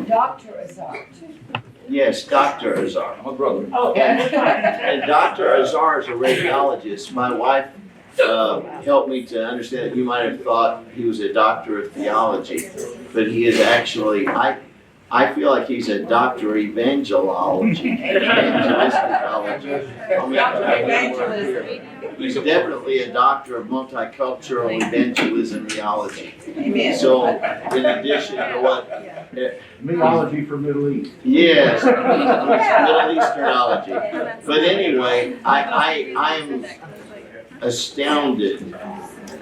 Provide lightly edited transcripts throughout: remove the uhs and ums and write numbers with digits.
Dr. Azar, too. Yes, Dr. Azar. My brother. Oh, And Dr. Azar is a radiologist. My wife helped me to understand that you might have thought he was a doctor of theology, but he is actually, I feel like he's a doctor of evangelology. Evangelism. He's definitely a doctor of multicultural evangelism theology. Amen. So, in addition to what Theology for Middle East. yes, Middle Easternology. But anyway, I'm astounded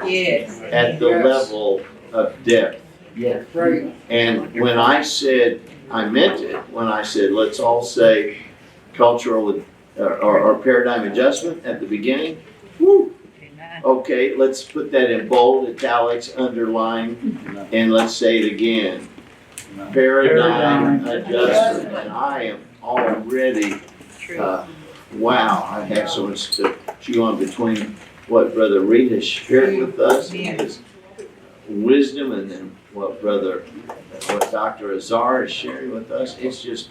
Yes. at the level of depth. Yes. Right. And when I said, I meant it, when I said, let's all say cultural or paradigm adjustment at the beginning. Woo. Okay, let's put that in bold, italics, underline, and let's say it again. Paradigm adjustment. And I am already, wow, I have so much to chew on between what Brother Reed has shared with us, and his wisdom, and then what Dr. Azar is sharing with us. It's just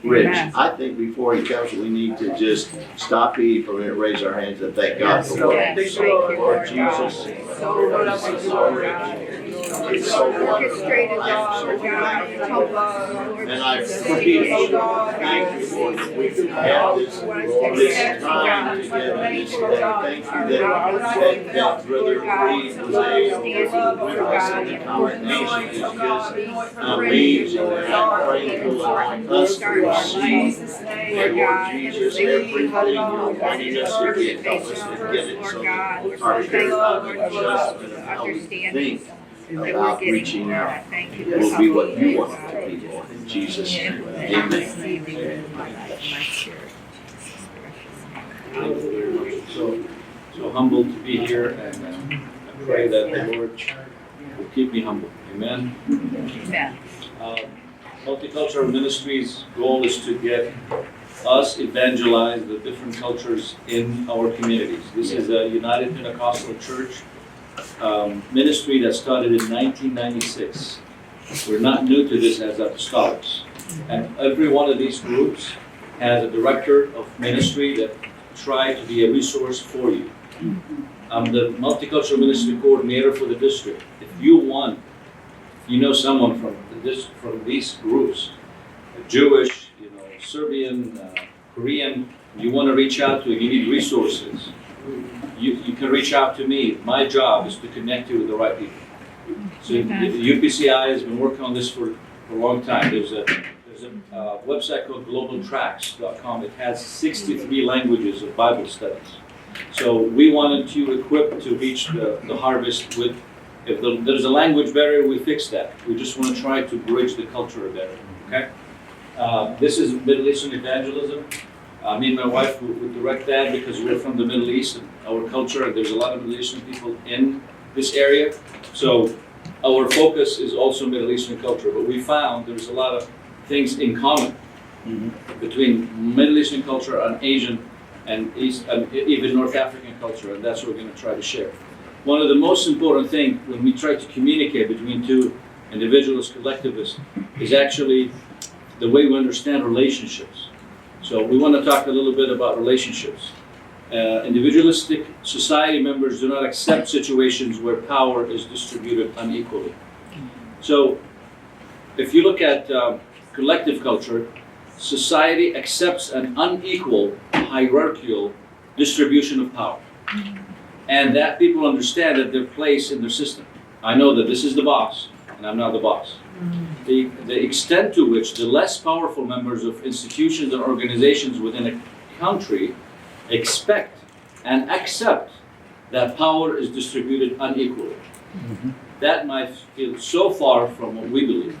rich. I think before he comes, we need to just stop eating for a minute, raise our hands, and thank God for what Lord Jesus. It's so wonderful. And I praise you, thank you, Lord, that we can have this time together this day. Thank you that Brother Reed was able to with us in the congregation. It's just amazing, and I pray for like us to receive, and Lord Jesus, everything you're wanting us to get, help us to get it so that our paradigm adjustment of how we think about reaching out will be what you want it to be, Lord. In Jesus' name, amen. So humbled to be here, and I pray that the Lord will keep me humble. Amen. Amen. Multicultural Ministry's goal is to get us evangelize the different cultures in our communities. This is a United Pentecostal Church ministry that started in 1996. We're not new to this as Apostolics. And every one of these groups has a director of ministry that try to be a resource for you. I'm the Multicultural Ministry Coordinator for the district. If you know someone from these groups, Jewish, Serbian, Korean, you want to reach out to, you need resources, you can reach out to me. My job is to connect you with the right people. So the UPCI has been working on this for a long time. There's a website called globaltracks.com. It has 63 languages of Bible studies. So we wanted you equipped to reach the harvest with, if there's a language barrier, we fix that. We just want to try to bridge the culture better, okay? This is Middle Eastern evangelism. Me and my wife would direct that because we're from the Middle East and our culture, and there's a lot of Middle Eastern people in this area. So our focus is also Middle Eastern culture, but we found there's a lot of things in common between Middle Eastern culture and Asian and even North African culture, and that's what we're going to try to share. One of the most important things when we try to communicate between two individualist collectivists is actually the way we understand relationships. So we want to talk a little bit about relationships. Individualistic society members do not accept situations where power is distributed unequally. So if you look at collective culture, society accepts an unequal hierarchical distribution of power. And that people understand that their place in their system. I know that this is the boss, and I'm not the boss. The extent to which the less powerful members of institutions and organizations within a country expect and accept that power is distributed unequally. That might feel so far from what we believe.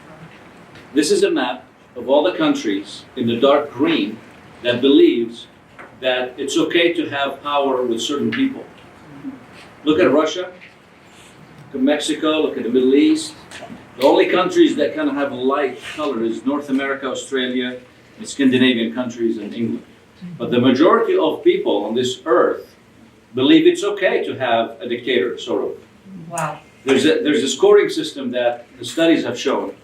This is a map of all the countries in the dark green that believes that it's okay to have power with certain people. Look at Russia, look at Mexico, look at the Middle East. The only countries that kind of have a light color is North America, Australia, the Scandinavian countries, and England. But the majority of people on this earth believe it's okay to have a dictator, sort of. Wow. There's a scoring system that the studies have shown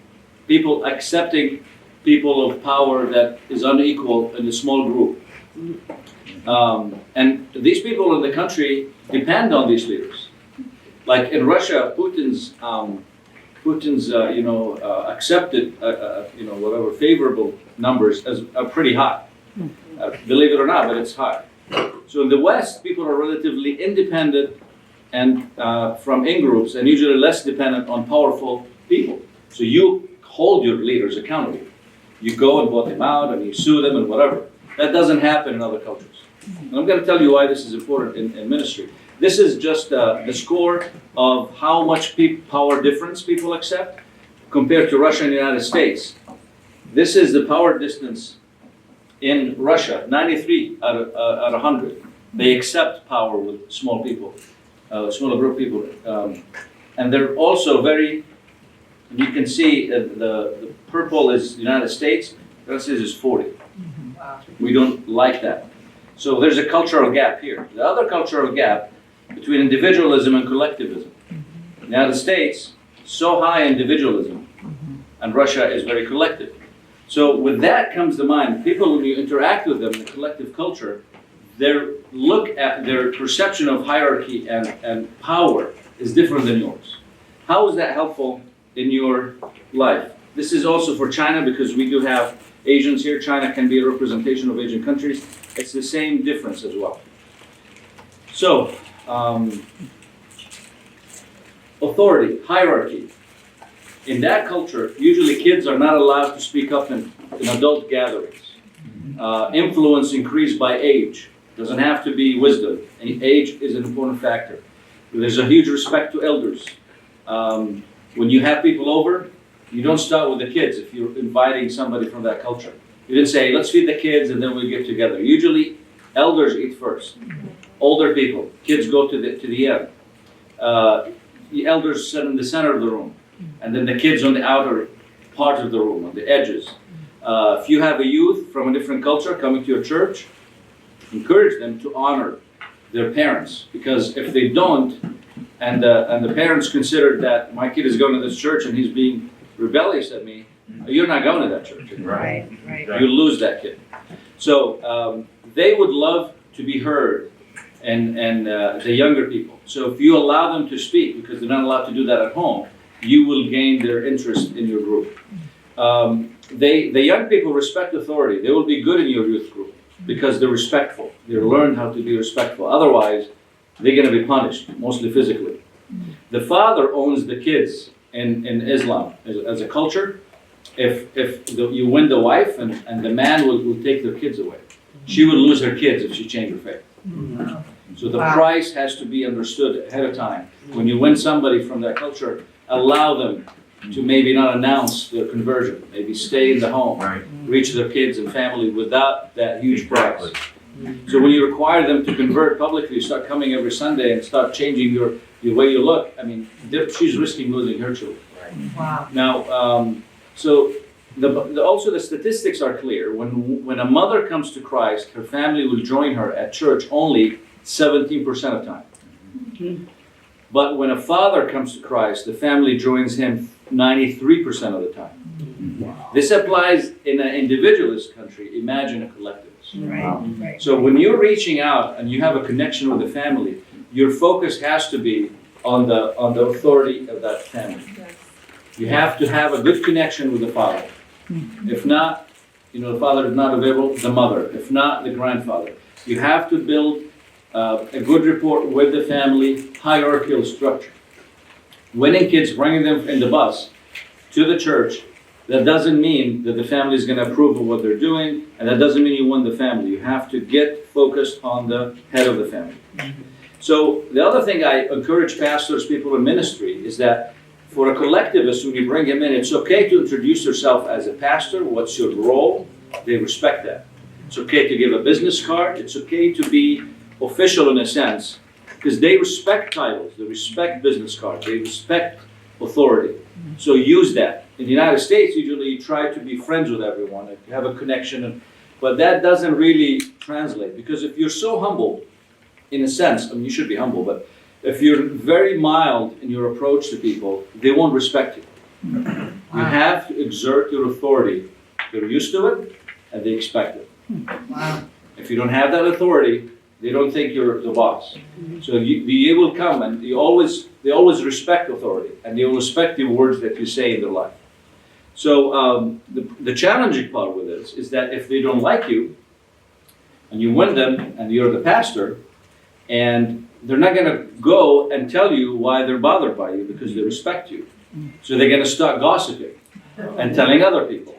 people accepting people of power that is unequal in a small group. And these people in the country depend on these leaders. Like in Russia, Putin's accepted whatever favorable numbers are pretty high. Believe it or not, but it's high. So in the West, people are relatively independent and from in-groups, and usually less dependent on powerful people. So you hold your leaders accountable. You go and vote them out, and you sue them and whatever. That doesn't happen in other cultures. And I'm going to tell you why this is important in ministry. This is just the score of how much power difference people accept compared to Russia and the United States. This is the power distance in Russia, 93 out of 100. They accept power with small people, smaller group of people. And they're also very, you can see the purple is the United States, the United States is 40. Wow. We don't like that. So there's a cultural gap here. The other cultural gap between individualism and collectivism. The United States, so high individualism, and Russia is very collective. So with that comes to mind, people, when you interact with them in the collective culture, their look at their perception of hierarchy and power is different than yours. How is that helpful in your life? This is also for China, because we do have Asians here. China can be a representation of Asian countries. It's the same difference as well. So, authority, hierarchy. In that culture, usually kids are not allowed to speak up in adult gatherings. Influence increased by age. Doesn't have to be wisdom. Age is an important factor. There's a huge respect to elders. When you have people over, you don't start with the kids if you're inviting somebody from that culture. You didn't say, let's feed the kids and then we get together. Usually, elders eat first. Older people, kids go to the end. The elders sit in the center of the room, and then the kids on the outer part of the room, on the edges. If you have a youth from a different culture coming to your church, encourage them to honor their parents, because if they don't, and the parents consider that my kid is going to this church and he's being rebellious at me, you're not going to that church. Right. You lose that kid. So they would love to be heard, and the younger people. So if you allow them to speak, because they're not allowed to do that at home, you will gain their interest in your group. The young people respect authority. They will be good in your youth group because they're respectful. They learn how to be respectful. Otherwise, they're going to be punished, mostly physically. The father owns the kids in Islam as a culture. If you win the wife, and the man will take their kids away. She will lose her kids if she changes her faith. So the price has to be understood ahead of time. When you win somebody from that culture, allow them to maybe not announce their conversion, maybe stay in the home, reach their kids and family without that huge price. So when you require them to convert publicly, you start coming every Sunday and start changing your way you look, I mean, she's risking losing her children. Wow. Now, so also the statistics are clear. When a mother comes to Christ, her family will join her at church only 17% of the time. But when a father comes to Christ, the family joins him 93% of the time. Wow. This applies in an individualist country. Imagine a collectivist. Right. So when you're reaching out and you have a connection with the family, your focus has to be on the authority of that family. You have to have a good connection with the father. If not, the father is not available, the mother. If not, the grandfather. You have to build a good rapport with the family, hierarchical structure. Winning kids, bringing them in the bus to the church, that doesn't mean that the family is going to approve of what they're doing, and that doesn't mean you won the family. You have to get focused on the head of the family. So the other thing I encourage pastors, people in ministry, is that for a collectivist, when you bring him in, it's okay to introduce yourself as a pastor. What's your role? They respect that. It's okay to give a business card. It's okay to be official in a sense, because they respect titles, they respect business cards, they respect authority. So use that. In the United States, usually you try to be friends with everyone, you have a connection, but that doesn't really translate, because if you're so humble, in a sense, I mean, you should be humble, but if you're very mild in your approach to people, they won't respect you. You have to exert your authority. They're used to it, and they expect it. Wow. If you don't have that authority, they don't think you're the boss. So you will come, and they always respect authority, and they will respect the words that you say in their life. So the challenging part with this is that if they don't like you, and you win them, and you're the pastor, and they're not going to go and tell you why they're bothered by you because they respect you. So they're going to start gossiping and telling other people.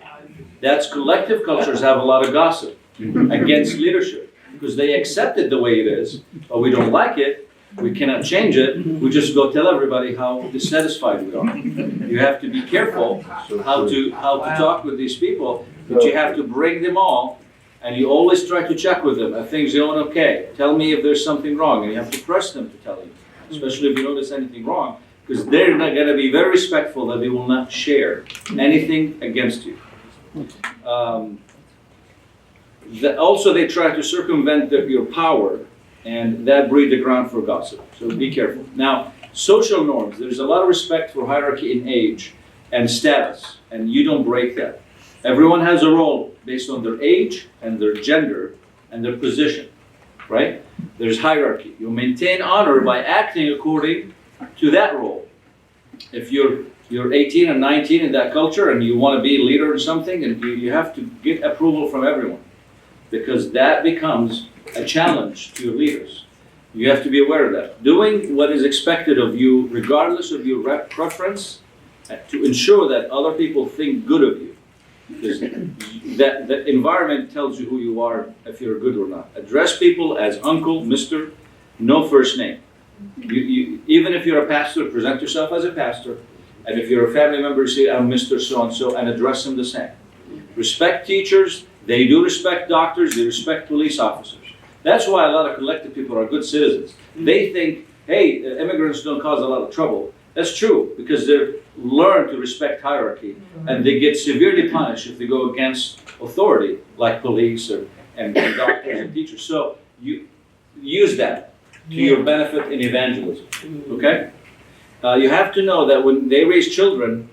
That's collective cultures have a lot of gossip against leadership because they accept it the way it is, but we don't like it. We cannot change it. We just go tell everybody how dissatisfied we are. You have to be careful how to talk with these people, but you have to bring them all, and you always try to check with them. Are things going okay? Tell me if there's something wrong, and you have to press them to tell you, especially if you notice anything wrong, because they're not going to be very respectful that they will not share anything against you. Also, they try to circumvent your power, and that breeds the ground for gossip. So be careful. Now, social norms. There's a lot of respect for hierarchy in age and status, and you don't break that. Everyone has a role based on their age and their gender and their position, right? There's hierarchy. You maintain honor by acting according to that role. If you're 18 and 19 in that culture and you want to be a leader in something, and you have to get approval from everyone, because that becomes a challenge to your leaders. You have to be aware of that. Doing what is expected of you, regardless of your preference, to ensure that other people think good of you. Because that environment tells you who you are, if you're good or not. Address people as uncle, mister, no first name. Even if you're a pastor, present yourself as a pastor. And if you're a family member, say, I'm Mr. So-and-so, and address them the same. Respect teachers. They do respect doctors. They respect police officers. That's why a lot of collective people are good citizens. They think, hey, immigrants don't cause a lot of trouble. That's true, because they've learned to respect hierarchy, and they get severely punished if they go against authority, like police and doctors and teachers. So you use that to your benefit in evangelism, okay? You have to know that when they raise children,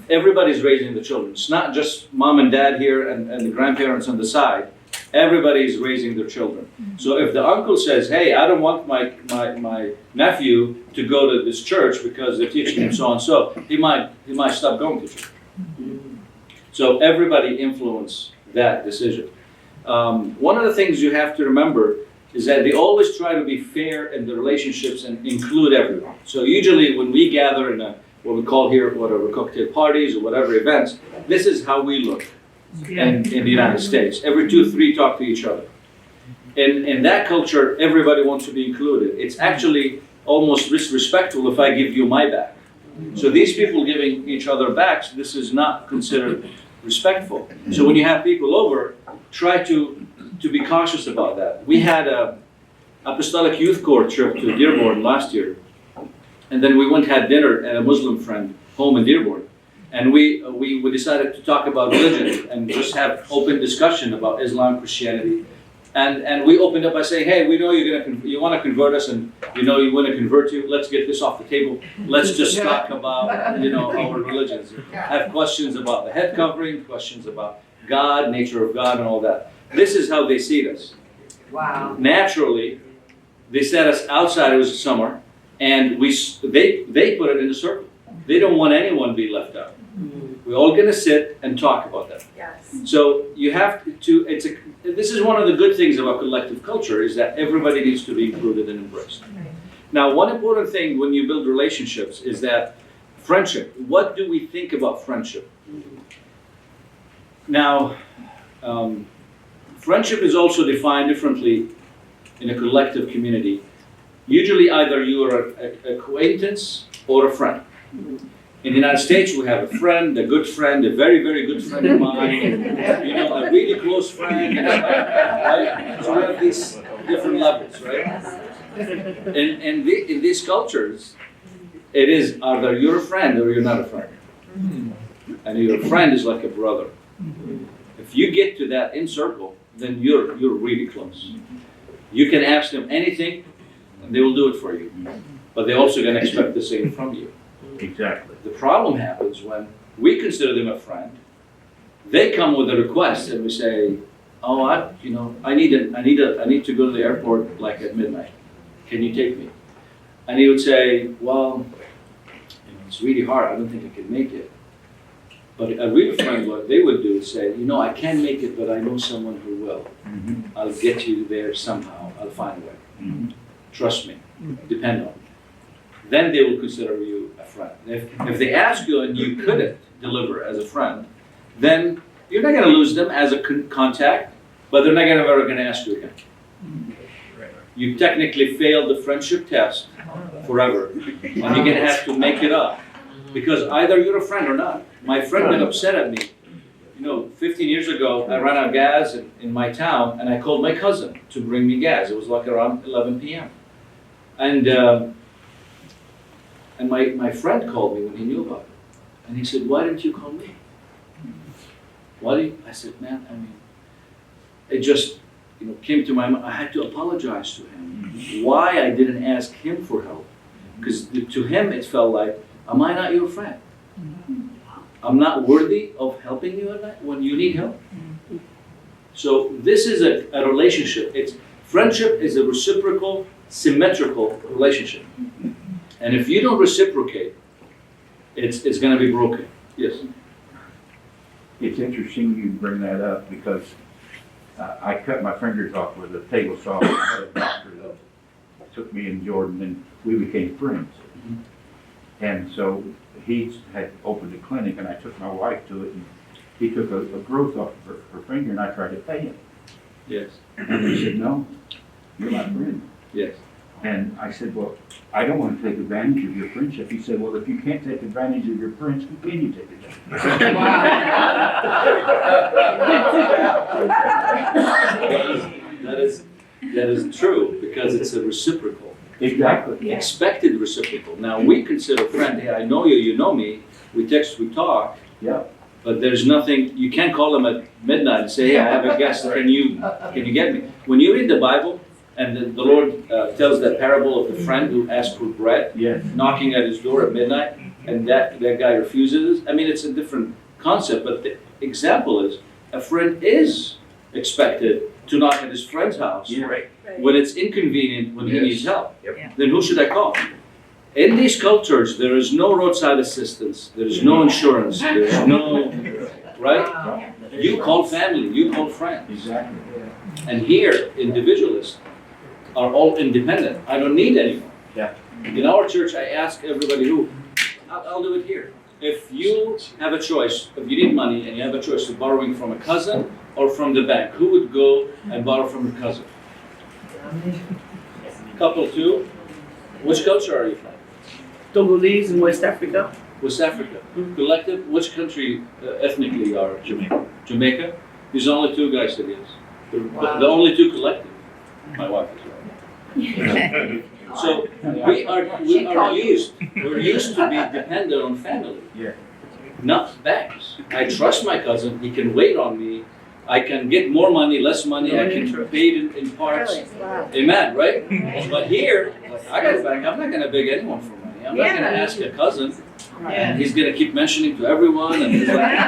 everybody's raising the children. It's not just mom and dad here and the grandparents on the side. Everybody's raising their children. So if the uncle says, hey, I don't want my nephew to go to this church because they're teaching him so-and-so, he might stop going to church. So everybody influence that decision. One of the things you have to remember is that they always try to be fair in the relationships and include everyone. So usually when we gather in what we call here, whatever, cocktail parties or whatever events, this is how we look. In the United States. Every 2-3 talk to each other. In that culture, everybody wants to be included. It's actually almost disrespectful if I give you my back. So these people giving each other backs, this is not considered respectful. So when you have people over, try to be cautious about that. We had a Apostolic Youth Corps trip to Dearborn last year. And then we went and had dinner at a Muslim friend home in Dearborn. And we decided to talk about religion and just have open discussion about Islam, Christianity. And we opened up by saying, hey, we know you want to convert us, and you want to convert you. Let's get this off the table. Let's just talk about our religions. Have questions about the head covering, questions about God, nature of God, and all that. This is how they see us. Wow. Naturally, they set us outside. It was summer, and they put it in a circle. They don't want anyone to be left out. We're all going to sit and talk about that. Yes. So you have to, this is one of the good things about collective culture, is that everybody needs to be included and embraced. Right. Now, one important thing when you build relationships is that friendship. What do we think about friendship? Now, friendship is also defined differently in a collective community. Usually either you are an acquaintance or a friend. In the United States, we have a friend, a good friend, a very, very good friend of mine, a really close friend, right? So we have these different levels, right? In these cultures, it is either you're a friend or you're not a friend. And your friend is like a brother. If you get to that in circle, then you're really close. You can ask them anything, and they will do it for you. But they're also going to expect the same from you. Exactly. The problem happens when We consider them a friend. They come with a request, and we say, "Oh, I need to go to the airport like at midnight. Can you take me?" And he would say, "Well, it's really hard. I don't think I can make it." But a real friend, what they would do is say, "I can't make it, but I know someone who will. I'll get you there somehow. I'll find a way. Trust me. Depend on me." Then they will consider you a friend. If they ask you and you couldn't deliver as a friend, then you're not going to lose them as a contact, but they're not ever going to ask you again. You technically failed the friendship test forever, and you're going to have to make it up, because either you're a friend or not. My friend got upset at me. 15 years ago, I ran out of gas in my town, and I called my cousin to bring me gas. It was like around 11 p.m. And my friend called me when he knew about it. And he said, "Why didn't you call me?" I said, "Man, it just came to my mind. I had to apologize to him. Why I didn't ask him for help. Because to him it felt like, am I not your friend? I'm not worthy of helping you when you need help?" So this is a relationship. Friendship is a reciprocal, symmetrical relationship. And if you don't reciprocate, it's going to be broken. Yes? It's interesting you bring that up because I cut my fingers off with a table saw. I had a doctor that took me and Jordan and we became friends. And so he had opened a clinic and I took my wife to it and he took a growth off of her finger and I tried to pay him. Yes. And he said, "No, you're my friend." Yes. And I said, "Well, I don't want to take advantage of your friendship." He said, "Well, if you can't take advantage of your friends, who can you take advantage of?" That is true, because it's a reciprocal. Exactly. Expected reciprocal. Now we consider friend, "Hey, I know you, you know me. We text, we talk." Yeah. But there's nothing, you can't call them at midnight and say, "Hey, I have a guest, can you get me?" When you read the Bible, and the Lord tells that parable of the friend who asked for bread, Yes. knocking at his door at midnight, and that guy refuses. It's a different concept, but the example is, a friend is expected to knock at his friend's house when it's inconvenient, when he needs help. Then who should I call? In these cultures, there is no roadside assistance, there's no insurance, there's no, right? Wow. You call family, you call friends. Exactly. And here, individualists are all independent. I don't need anyone. Yeah. In our church, I ask everybody who, I'll do it here. If you have a choice, if you need money and you have a choice of borrowing from a cousin or from the bank, who would go and borrow from a cousin? Couple two. Which culture are you from? Togolese in West Africa. West Africa. Collective, which country ethnically are Jamaica? Jamaica? There's only two guys that is. The only two collective. My wife is right. So we're used to be dependent on family. Yeah. Not banks. I trust my cousin, he can wait on me, I can get more money, less money, I can pay it in parts. Amen, right? But here, I got a bank, I'm not gonna beg anyone for money. I'm not gonna ask a cousin, and he's gonna keep mentioning to everyone, and he's like,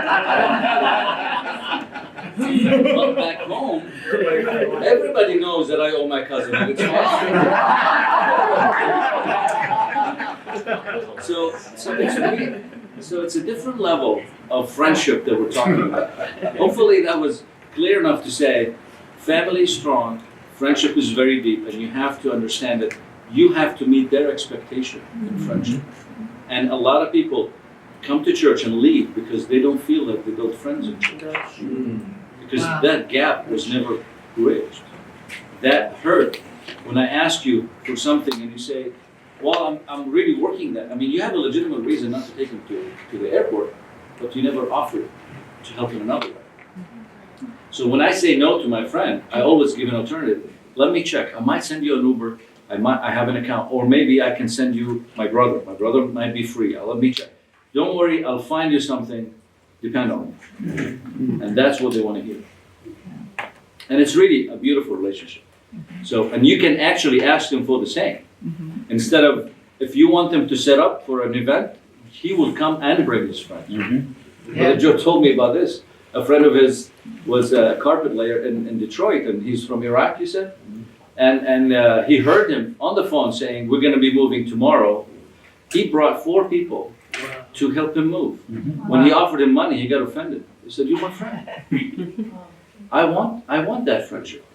but back home, everybody knows that I owe my cousin, and it's fine. So it's a different level of friendship that we're talking about. Hopefully that was clear enough to say, family is strong, friendship is very deep, and you have to understand that you have to meet their expectation in friendship. And a lot of people come to church and leave because they don't feel like they built friends in church. Because that gap was never bridged. That hurt. When I ask you for something and you say, well, I'm really working that. I mean, you have a legitimate reason not to take him to the airport, but you never offered to help in another way. So when I say no to my friend, I always give an alternative. Let me check. I might send you an Uber. I have an account. Or maybe I can send you my brother. My brother might be free. Let me check. Don't worry, I'll find you something. Depend on me. And that's what they want to hear. And it's really a beautiful relationship. So, and you can actually ask them for the same. Instead of, if you want them to set up for an event, he would come and bring his friends. Mm-hmm. Brother Joe told me about this. A friend of his was a carpet layer in Detroit, and he's from Iraq, he said. And he heard him on the phone saying, we're going to be moving tomorrow. He brought 4 people to help him move. Mm-hmm. When he offered him money, he got offended. He said, you're my friend. I want that friendship.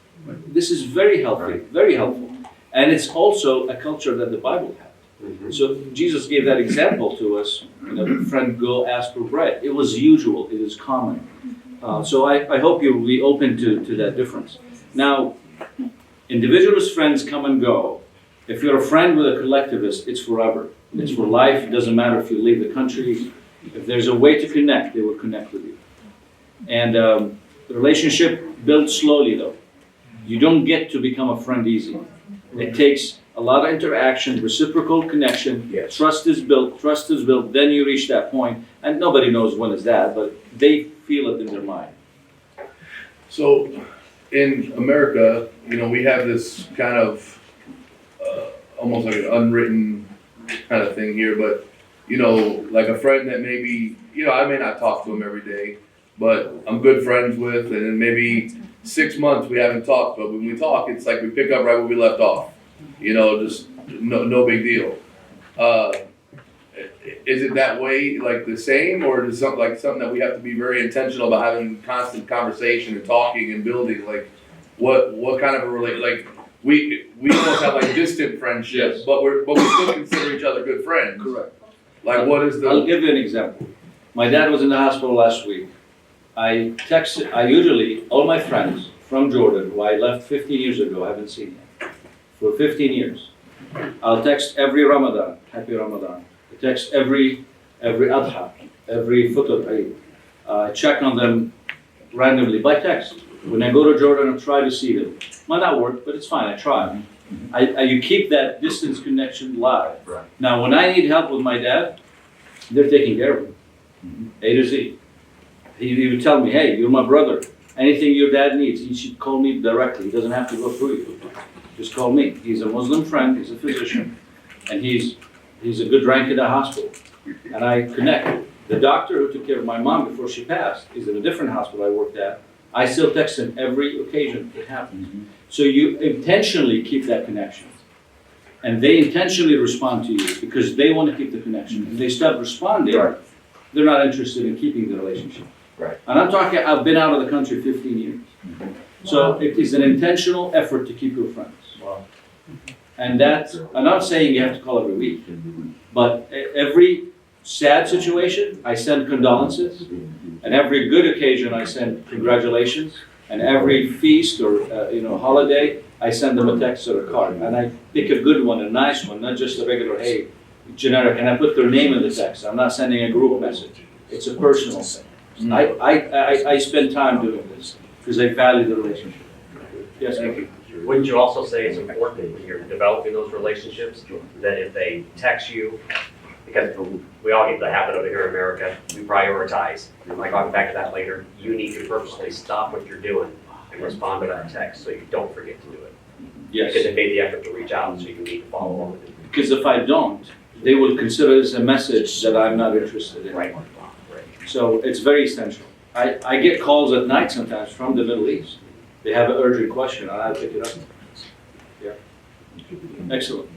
This is very healthy, very helpful. And it's also a culture that the Bible had. So Jesus gave that example to us. The friend go ask for bread. It was usual, it is common. So I hope you will be open to that difference. Now, individualist friends come and go. If you're a friend with a collectivist, it's forever. It's for life. It doesn't matter if you leave the country. If there's a way to connect, they will connect with you. And the relationship builds slowly, though. You don't get to become a friend easy. It takes a lot of interaction, reciprocal connection. Yes. Trust is built, then you reach that point, and nobody knows when is that, but they feel it in their mind. So, in America, we have this kind of almost like an unwritten kind of thing here, but like a friend that maybe I may not talk to him every day, but I'm good friends with, and then maybe 6 months we haven't talked, but when we talk, it's like we pick up right where we left off. Just no big deal. Is it that way, like the same, or is it something that we have to be very intentional about having constant conversation and talking and building? Like, what kind of a like we almost have like distant friendships, Yes. but we still consider each other good friends. Correct. Like, what is I'll the? give you an example. My dad was in the hospital last week. I usually, all my friends from Jordan, who I left 15 years ago, I haven't seen them for 15 years. I'll text every Ramadan, happy Ramadan. I text every Adha, every Fitr Eid. I check on them randomly by text. When I go to Jordan, I try to see them. Might not work, but it's fine, I try. You keep that distance connection live. Right. Now, when I need help with my dad, they're taking care of him, A to Z. He would tell me, hey, you're my brother. Anything your dad needs, he should call me directly. He doesn't have to go through you. Just call me. He's a Muslim friend, he's a physician, and he's a good rank in the hospital. And I connect. The doctor who took care of my mom before she passed is in a different hospital I worked at. I still text him every occasion it happens. So you intentionally keep that connection. And they intentionally respond to you because they want to keep the connection. If they stop responding, Right. they're not interested in keeping the relationship. Right. And I'm talking, I've been out of the country 15 years. So it is an intentional effort to keep your friends. Wow. And that's, I'm not saying you have to call every week, but every sad situation, I send condolences. And every good occasion, I send congratulations. And every feast or holiday, I send them a text or a card. And I pick a good one, a nice one, not just a regular, hey, generic. And I put their name in the text. I'm not sending a group message. It's a personal thing. I spend time doing this because I value the relationship. Yes, thank you. Wouldn't you also say it's important when you're developing those relationships that if they text you, because we all get the habit of it here in America, we prioritize. And like I'll get back to that later, you need to purposely stop what you're doing and respond to that text so you don't forget to do it. Yes. Because they made the effort to reach out, so you need to follow up with it. Because if I don't, they will consider this a message that I'm not interested in. Right. So it's very essential. I get calls at night sometimes from the Middle East. They have an urgent question, and I pick it up. Yeah. Excellent.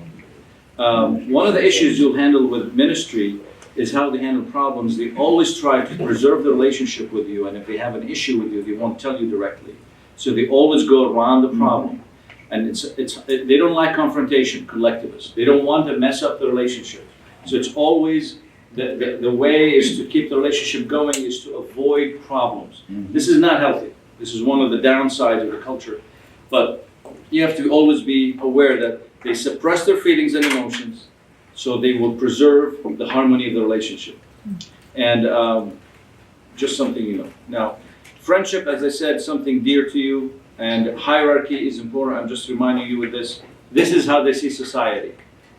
One of the issues you'll handle with ministry is how they handle problems. They always try to preserve the relationship with you, and if they have an issue with you, they won't tell you directly. So they always go around the problem. And they don't like confrontation, collectivists. They don't want to mess up the relationship. So it's always, the way is to keep the relationship going is to avoid problems. This is not healthy. This is one of the downsides of the culture. But you have to always be aware that they suppress their feelings and emotions so they will preserve the harmony of the relationship. And just something you know. Now, friendship, as I said, something dear to you, and hierarchy is important. I'm just reminding you with this. This is how they see society.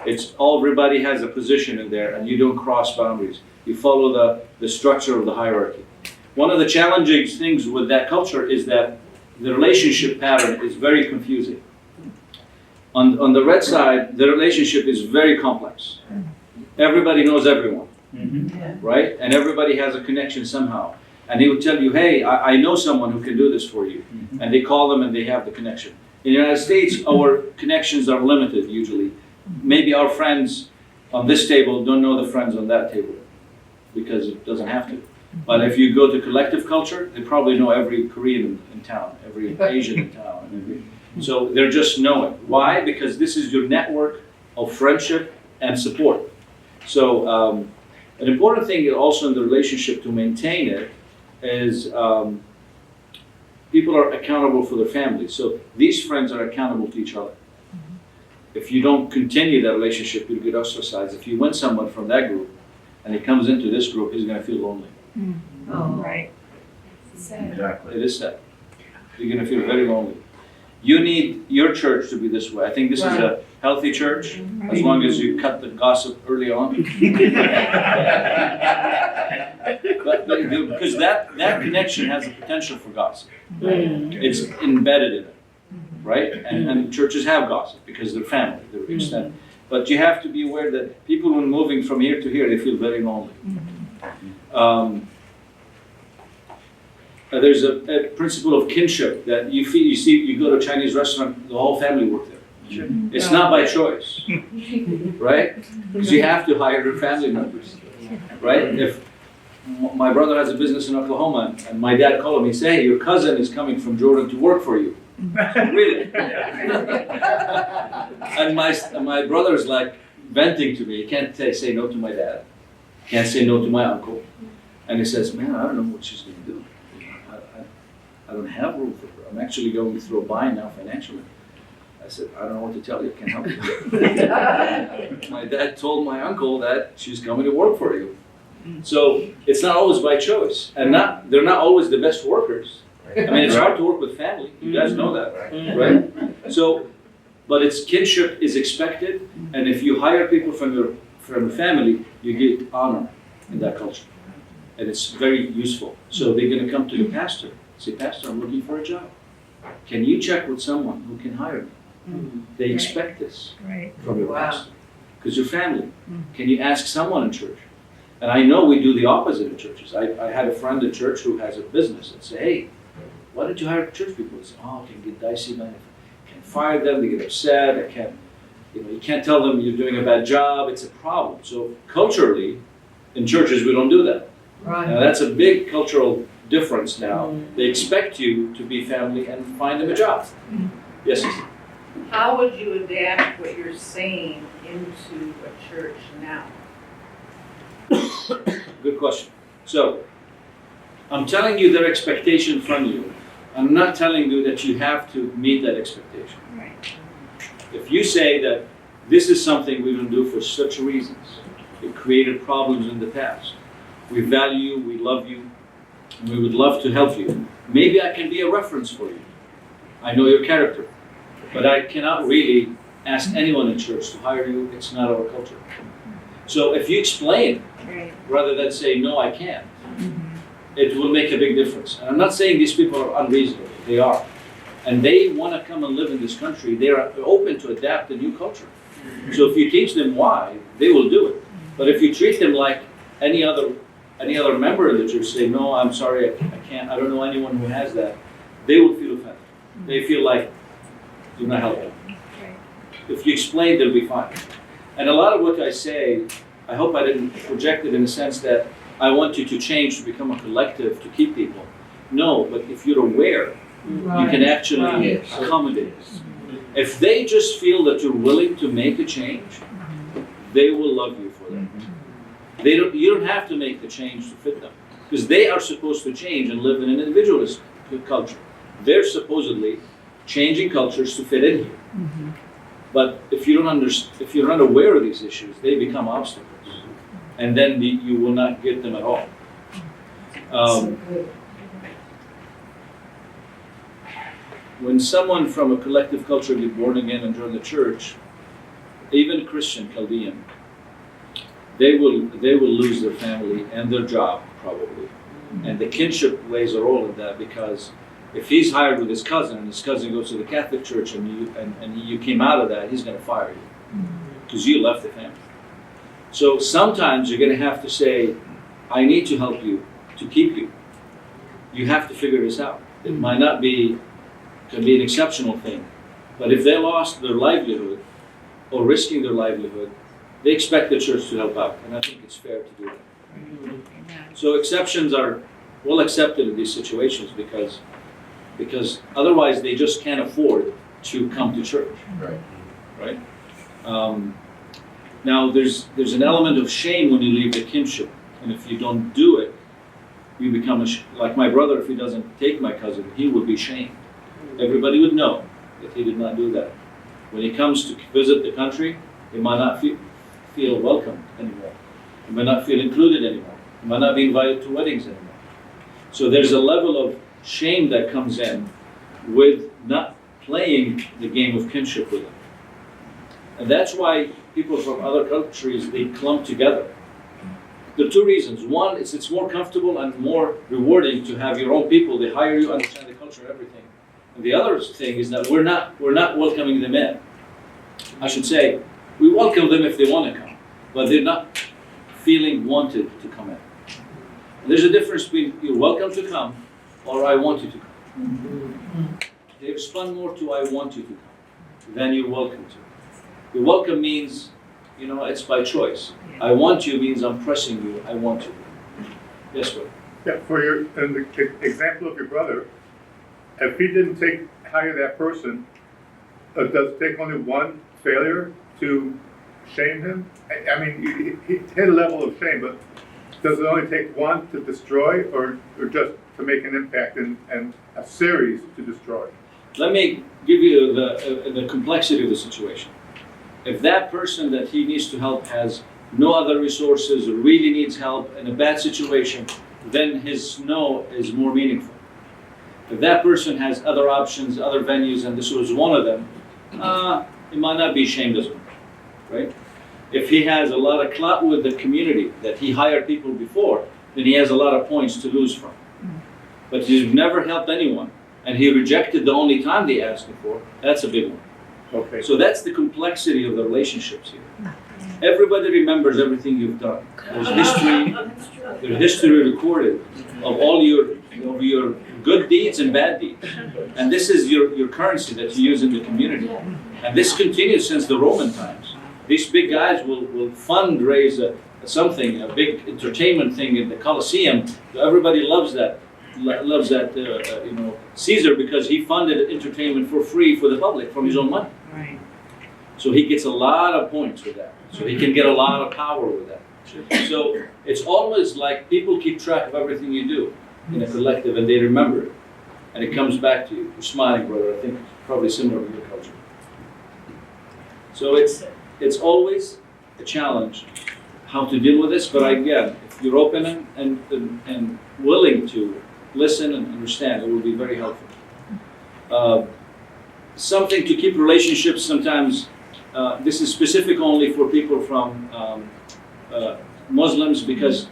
It's everybody has a position in there, and you don't cross boundaries. You follow the structure of the hierarchy. One of the challenging things with that culture is that the relationship pattern is very confusing. On the red side, the relationship is very complex. Everybody knows everyone. right? And everybody has a connection somehow. And they would tell you, hey, I know someone who can do this for you. And they call them and they have the connection. In the United States, our connections are limited usually. Maybe our friends on this table don't know the friends on that table because it doesn't have to. But if you go to collective culture, they probably know every Korean in town, every Asian in town. So they're just knowing. Why? Because this is your network of friendship and support. So an important thing also in the relationship to maintain it is people are accountable for their families. So these friends are accountable to each other. If you don't continue that relationship, you'll get ostracized. If you win someone from that group and he comes into this group, he's going to feel lonely. Oh, Right. Exactly. It is sad. You're going to feel very lonely. You need your church to be this way. I think this is a healthy church, as long as you cut the gossip early on. Because that connection has the potential for gossip. It's embedded in it, right? And churches have gossip because they're family, they're extended. But you have to be aware that people, when moving from here to here, they feel very lonely. There's a principle of kinship that you go to a Chinese restaurant, the whole family work there. It's not by choice, right? Because you have to hire your family members, right? If my brother has a business in Oklahoma and my dad called him, he said, hey, your cousin is coming from Jordan to work for you. Really? And my brother's like venting to me. He can't say no to my dad. Can't say no to my uncle. And he says, man, I don't know what she's going to do. I don't have room for her. I'm actually going through a bind now financially. I said, I don't know what to tell you. I can't help you. My dad told my uncle that she's coming to work for you. So it's not always by choice. And they're not always the best workers. I mean, it's hard to work with family. You guys know that, right? So, but it's kinship is expected. And if you hire people from the family, you get honor in that culture. And it's very useful. So they're going to come to the pastor. Say, Pastor, I'm looking for a job. Can you check with someone who can hire me? They expect this from your pastor. Because you're family. Can you ask someone in church? And I know we do the opposite in churches. I had a friend in church who has a business and say, hey, why don't you hire church people? They say, oh, it can get dicey, man. I can't fire them, they get upset. I can't, you can't tell them you're doing a bad job. It's a problem. So culturally, in churches, we don't do that. Right. Now, that's a big cultural difference now. They expect you to be family and find them a job. Yes, sister? How would you adapt what you're saying into a church now? Good question. So, I'm telling you their expectation from you. I'm not telling you that you have to meet that expectation. Right. If you say that this is something we don't do for such reasons, it created problems in the past. We value you, we love you, and we would love to help you. Maybe I can be a reference for you. I know your character. But I cannot really ask anyone in church to hire you. It's not our culture. So if you explain, rather than say, no, I can't, it will make a big difference. And I'm not saying these people are unreasonable. They are. And they want to come and live in this country. They are open to adapt the new culture. So if you teach them why, they will do it. But if you treat them like any other member of the church, say, no, I'm sorry, I can't, I don't know anyone who has that, they will feel offended. They feel like, do not help them. If you explain, they'll be fine. And a lot of what I say, I hope I didn't project it in the sense that I want you to change to become a collective to keep people. No, but if you're aware, you can actually accommodate. If they just feel that you're willing to make a change, they will love you for that. You don't have to make the change to fit them, because they are supposed to change and live in an individualist culture. They're supposedly changing cultures to fit in here. But if you're not aware of these issues, they become obstacles, and then you will not get them at all. When someone from a collective culture gets born again and join the church, even Christian Chaldean, they will lose their family and their job probably, and the kinship plays a role in that, because if he's hired with his cousin and his cousin goes to the Catholic Church and you came out of that, he's going to fire you because you left the family. So sometimes you're gonna have to say, I need to help you to keep you. You have to figure this out. It might not be, can be an exceptional thing, but if they lost their livelihood or risking their livelihood, they expect the church to help out, and I think it's fair to do that. So exceptions are well accepted in these situations because otherwise they just can't afford to come to church. Right? Now there's an element of shame when you leave the kinship, and if you don't do it, you become like my brother. If he doesn't take my cousin, he would be shamed. Everybody would know that he did not do that. When he comes to visit the country, he might not feel welcome anymore. He might not feel included anymore. He might not be invited to weddings anymore. So there's a level of shame that comes in with not playing the game of kinship with him. And that's why people from other countries, they clump together. There are two reasons. One is it's more comfortable and more rewarding to have your own people. They hire you, understand the culture and everything. And the other thing is that we're not welcoming them in. I should say, we welcome them if they want to come, but they're not feeling wanted to come in. And there's a difference between you're welcome to come or I want you to come. They respond more to I want you to come than you're welcome to. The welcome means, it's by choice. I want you means I'm pressing you, I want you. Yes, sir. Yeah, in the example of your brother, if he didn't hire that person, does it take only one failure to shame him? I mean, he hit a level of shame, but does it only take one to destroy, or just to make an impact and a series to destroy? Let me give you the complexity of the situation. If that person that he needs to help has no other resources or really needs help in a bad situation, then his no is more meaningful. If that person has other options, other venues, and this was one of them, it might not be shamed as much, right? If he has a lot of clout with the community, that he hired people before, then he has a lot of points to lose from. But he's never helped anyone, and he rejected the only time they asked him for, that's a big one. Okay. So that's the complexity of the relationships here. Everybody remembers everything you've done. There's history recorded of all your good deeds and bad deeds. And this is your currency that you use in the community. And this continues since the Roman times. These big guys will fundraise a big entertainment thing in the Colosseum. Everybody loves that. Caesar, because he funded entertainment for free for the public from his own money. Right. So he gets a lot of points with that. So he can get a lot of power with that. So it's almost like people keep track of everything you do in a collective, and they remember it. And it comes back to you. You're smiling, brother. I think it's probably similar to your culture. So it's always a challenge how to deal with this. But again, if you're open and willing to listen and understand, it will be very helpful. Something to keep relationships sometimes, this is specific only for people from Muslims, because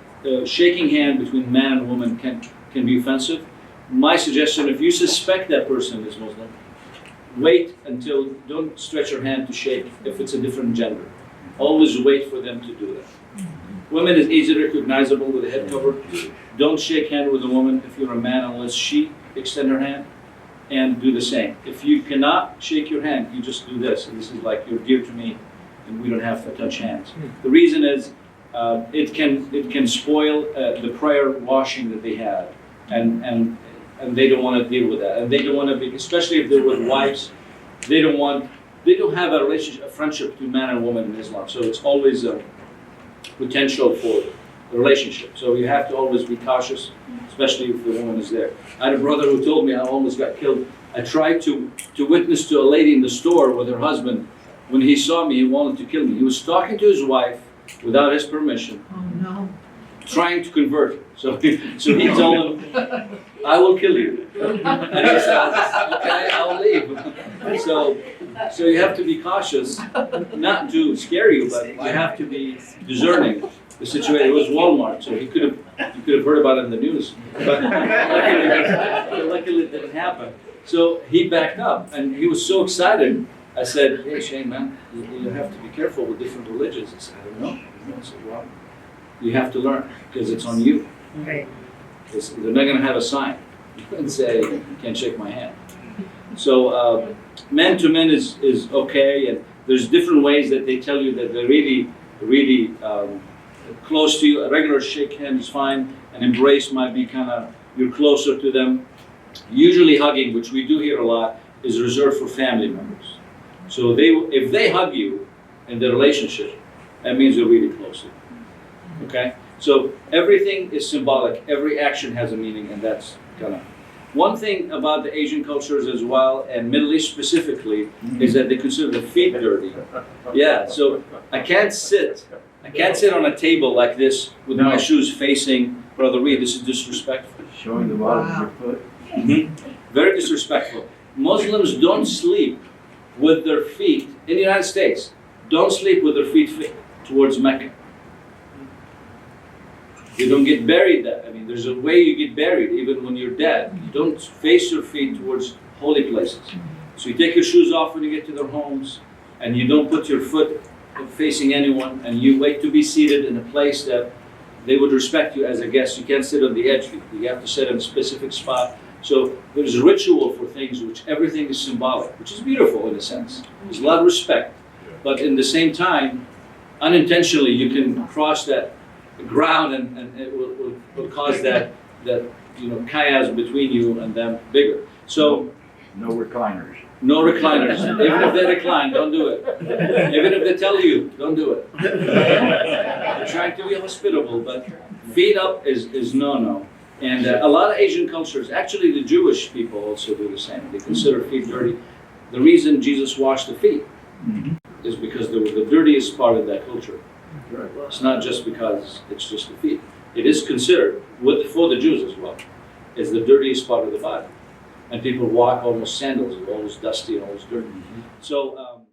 shaking hand between man and woman can be offensive. My suggestion, if you suspect that person is Muslim, wait until, don't stretch your hand to shake if it's a different gender. Always wait for them to do that. Women is easily recognizable with a head cover. Don't shake hand with a woman if you're a man unless she extend her hand, and do the same. If you cannot shake your hand, you just do this. And this is like, you're dear to me, and we don't have to touch hands. The reason is it can spoil the prior washing that they had, and they don't want to deal with that, and they don't want to be, especially if they're with wives, they don't have a relationship, a friendship between man and woman in Islam. So it's always a potential for a relationship. So you have to always be cautious, especially if the woman is there. I had a brother who told me I almost got killed. I tried to witness to a lady in the store with her husband. When he saw me, he wanted to kill me. He was talking to his wife without his permission, trying to convert her. So he told him, I will kill you. And he said, okay, I'll leave. So you have to be cautious, not to scare you, but you have to be discerning the situation. It was Walmart, so you could have heard about it in the news. But luckily it didn't happen. So he backed up, and he was so excited. I said, hey, Shane, man, you have to be careful with different religions. He said, I don't know. I said, well, you have to learn, because it's on you. Right. They're not gonna have a sign and say, you can't shake my hand. So, men to men is okay, and there's different ways that they tell you that they're really, really close to you. A regular shake hand is fine, an embrace might be you're closer to them. Usually hugging, which we do here a lot, is reserved for family members. So if they hug you in the relationship, that means they're really close to you. Okay? So everything is symbolic, every action has a meaning, and that's one thing about the Asian cultures as well, and Middle East specifically, is that they consider the feet dirty. Yeah, so I can't sit on a table like this with my shoes facing Brother Reed. This is disrespectful. Showing the bottom of your foot. Very disrespectful. Muslims don't sleep with their feet, in the United States, don't sleep with their feet towards Mecca. You don't get buried there. I mean, there's a way you get buried even when you're dead. You don't face your feet towards holy places. So you take your shoes off when you get to their homes, and you don't put your foot facing anyone, and you wait to be seated in a place that they would respect you as a guest. You can't sit on the edge. You have to sit in a specific spot. So there's a ritual for things which everything is symbolic, which is beautiful in a sense. There's a lot of respect. But in the same time, unintentionally, you can cross that ground, and it will cause that chiasm between you and them bigger. So no recliners. No recliners. Even if they recline, don't do it. Even if they tell you, don't do it. They're trying to be hospitable, but feet up is no. And a lot of Asian cultures, actually the Jewish people also do the same. They consider feet dirty. The reason Jesus washed the feet is because they were the dirtiest part of that culture. It's not just because it's just the feet. It is considered, for the Jews as well, is the dirtiest part of the body. And people walk almost sandals, almost dusty and almost dirty. So